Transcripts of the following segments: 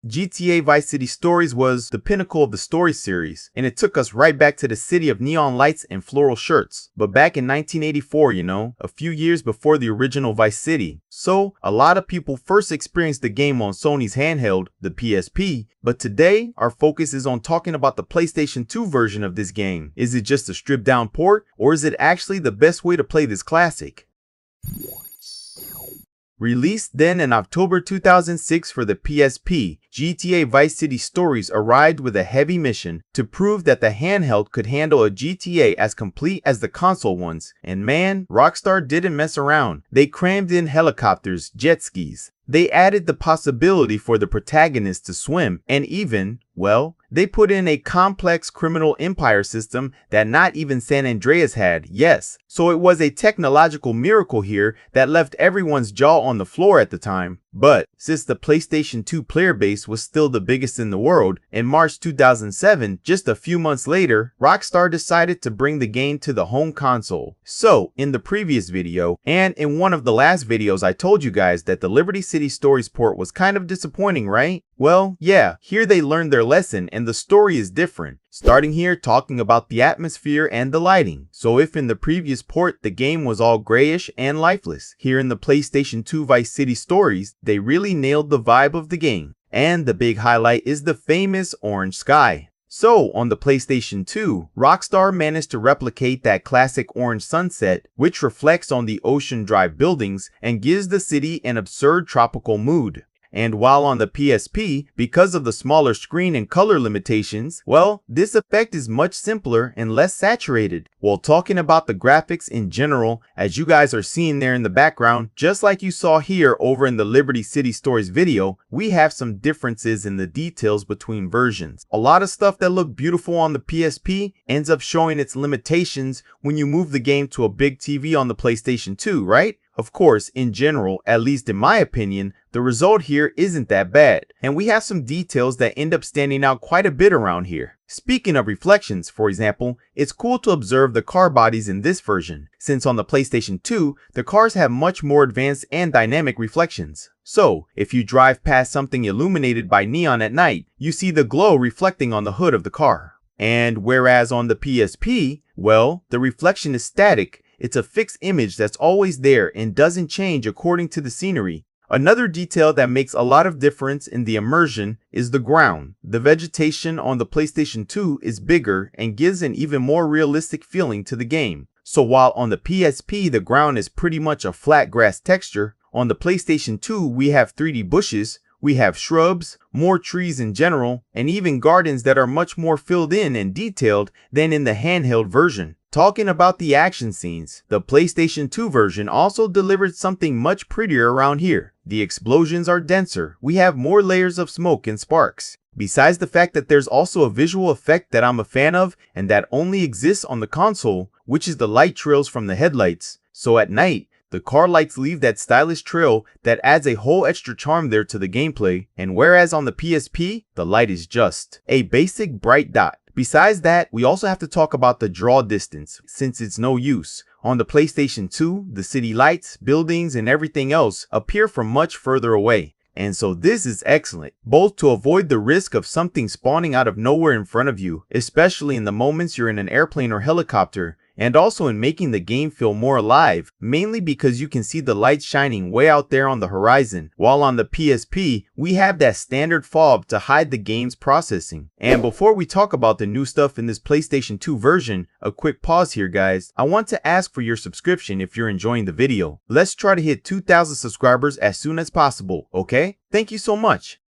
GTA Vice City Stories was the pinnacle of the story series, and it took us right back to the city of neon lights and floral shirts. But back in 1984, a few years before the original Vice City. So, a lot of people first experienced the game on Sony's handheld, the PSP, but today, our focus is on talking about the PlayStation 2 version of this game. Is it just a stripped down port, or is it actually the best way to play this classic? Released then in October 2006 for the PSP, GTA Vice City Stories arrived with a heavy mission to prove that the handheld could handle a GTA as complete as the console ones. And man, Rockstar didn't mess around. They crammed in helicopters, jet skis. They added the possibility for the protagonist to swim, and even, well, they put in a complex criminal empire system that not even San Andreas had, yes. So it was a technological miracle here that left everyone's jaw on the floor at the time. But since the PlayStation 2 player base was still the biggest in the world, in March 2007, just a few months later, Rockstar decided to bring the game to the home console. So, in the previous video, and in one of the last videos, I told you guys that the Liberty City Stories port was kind of disappointing, right? Well, yeah, here they learned their lesson and the story is different. Starting here talking about the atmosphere and the lighting. So if in the previous port the game was all grayish and lifeless, here in the PlayStation 2 Vice City Stories, they really nailed the vibe of the game. And the big highlight is the famous orange sky. So, on the PlayStation 2, Rockstar managed to replicate that classic orange sunset, which reflects on the Ocean Drive buildings and gives the city an absurd tropical mood. And while on the PSP, because of the smaller screen and color limitations, well, this effect is much simpler and less saturated. While talking about the graphics in general, as you guys are seeing there in the background, just like you saw here over in the Liberty City Stories video, we have some differences in the details between versions. A lot of stuff that looked beautiful on the PSP ends up showing its limitations when you move the game to a big TV on the PlayStation 2, right? Of course, in general, at least in my opinion, the result here isn't that bad, and we have some details that end up standing out quite a bit around here. Speaking of reflections, for example, it's cool to observe the car bodies in this version, since on the PlayStation 2, the cars have much more advanced and dynamic reflections. So, if you drive past something illuminated by neon at night, you see the glow reflecting on the hood of the car. And whereas on the PSP, well, the reflection is static. It's a fixed image that's always there and doesn't change according to the scenery. Another detail that makes a lot of difference in the immersion is the ground. The vegetation on the PlayStation 2 is bigger and gives an even more realistic feeling to the game. So while on the PSP the ground is pretty much a flat grass texture, on the PlayStation 2 we have 3D bushes, we have shrubs, more trees in general, and even gardens that are much more filled in and detailed than in the handheld version. Talking about the action scenes, the PlayStation 2 version also delivered something much prettier around here. The explosions are denser, we have more layers of smoke and sparks. Besides the fact that there's also a visual effect that I'm a fan of and that only exists on the console, which is the light trails from the headlights. So at night, the car lights leave that stylish trail that adds a whole extra charm there to the gameplay, and whereas on the PSP, the light is just a basic bright dot. Besides that, we also have to talk about the draw distance, since it's no use. On the PlayStation 2, the city lights, buildings, and everything else appear from much further away. And so this is excellent, both to avoid the risk of something spawning out of nowhere in front of you, especially in the moments you're in an airplane or helicopter, and also in making the game feel more alive, mainly because you can see the lights shining way out there on the horizon, while on the PSP, we have that standard fob to hide the game's processing. And before we talk about the new stuff in this PlayStation 2 version, a quick pause here guys, I want to ask for your subscription if you're enjoying the video. Let's try to hit 2,000 subscribers as soon as possible, okay? Thank you so much.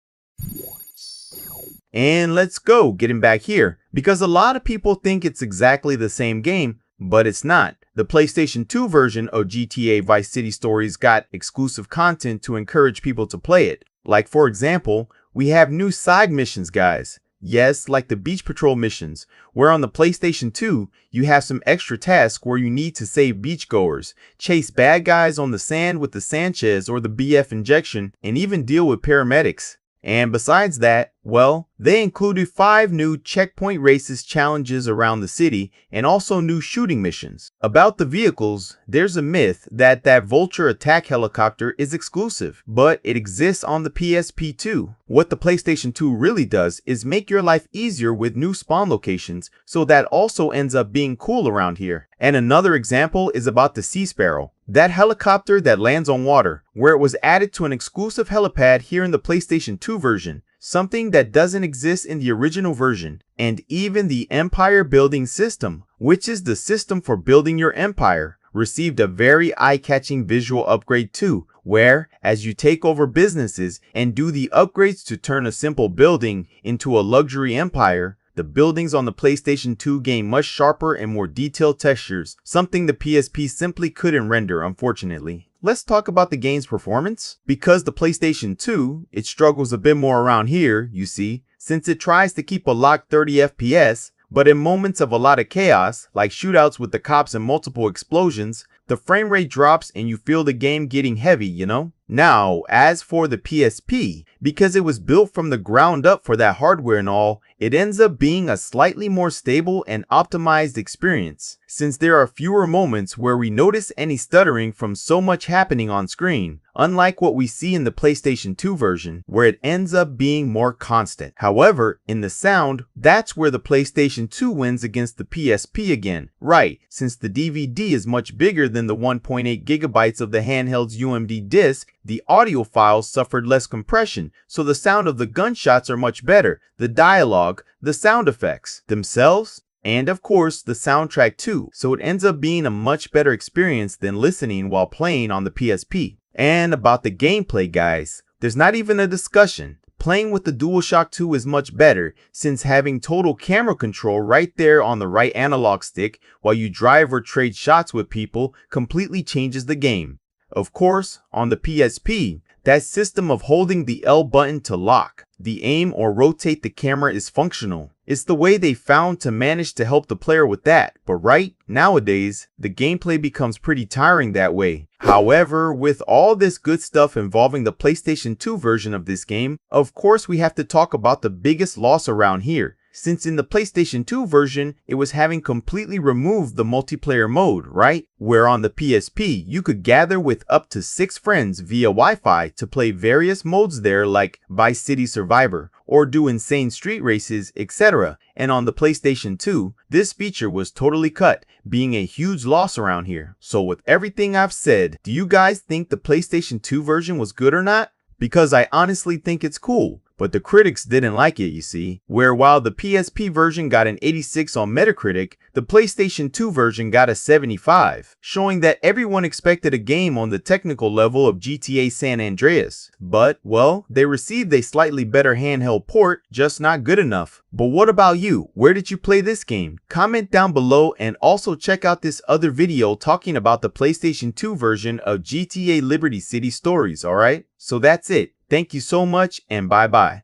And let's go, getting back here, because a lot of people think it's exactly the same game, but it's not. The PlayStation 2 version of GTA Vice City Stories got exclusive content to encourage people to play it. Like for example, we have new side missions guys. Yes, like the beach patrol missions, where on the PlayStation 2, you have some extra tasks where you need to save beachgoers, chase bad guys on the sand with the Sanchez or the BF injection, and even deal with paramedics. And besides that, Well, they included 5 new checkpoint races challenges around the city and also new shooting missions. About the vehicles, there's a myth that Vulture attack helicopter is exclusive, but it exists on the PSP too. What the PlayStation 2 really does is make your life easier with new spawn locations, so that also ends up being cool around here. And another example is about the Sea Sparrow, that helicopter that lands on water, where it was added to an exclusive helipad here in the PlayStation 2 version, something that doesn't exist in the original version. And even the Empire Building System, which is the system for building your empire, received a very eye-catching visual upgrade too, where, as you take over businesses and do the upgrades to turn a simple building into a luxury empire, the buildings on the PlayStation 2 gain much sharper and more detailed textures, something the PSP simply couldn't render, unfortunately. Let's talk about the game's performance. Because the PlayStation 2, it struggles a bit more around here, you see, since it tries to keep a locked 30 FPS, but in moments of a lot of chaos, like shootouts with the cops and multiple explosions, the frame rate drops and you feel the game getting heavy, you know? Now, as for the PSP, because it was built from the ground up for that hardware and all, it ends up being a slightly more stable and optimized experience, since there are fewer moments where we notice any stuttering from so much happening on screen, unlike what we see in the PlayStation 2 version, where it ends up being more constant. However, in the sound, that's where the PlayStation 2 wins against the PSP again, right, since the DVD is much bigger than the 1.8 gigabytes of the handheld's UMD disc. The audio files suffered less compression, so the sound of the gunshots are much better, the dialogue, the sound effects themselves, and of course the soundtrack too, so it ends up being a much better experience than listening while playing on the PSP. And about the gameplay, guys, there's not even a discussion. Playing with the DualShock 2 is much better, since having total camera control right there on the right analog stick while you drive or trade shots with people completely changes the game. Of course, on the PSP, that system of holding the L button to lock, the aim or rotate the camera is functional. It's the way they found to manage to help the player with that, but nowadays, the gameplay becomes pretty tiring that way. However, with all this good stuff involving the PlayStation 2 version of this game, of course we have to talk about the biggest loss around here. Since in the PlayStation 2 version, it was having completely removed the multiplayer mode, right? Where on the PSP, you could gather with up to 6 friends via Wi-Fi to play various modes there like Vice City Survivor, or do insane street races, etc. And on the PlayStation 2, this feature was totally cut, being a huge loss around here. So with everything I've said, do you guys think the PlayStation 2 version was good or not? Because I honestly think it's cool. But the critics didn't like it, you see, where while the PSP version got an 86 on Metacritic, the PlayStation 2 version got a 75, showing that everyone expected a game on the technical level of GTA San Andreas. But, well, they received a slightly better handheld port, just not good enough. But what about you? Where did you play this game? Comment down below and also check out this other video talking about the PlayStation 2 version of GTA Liberty City Stories, alright? So that's it. Thank you so much and bye bye.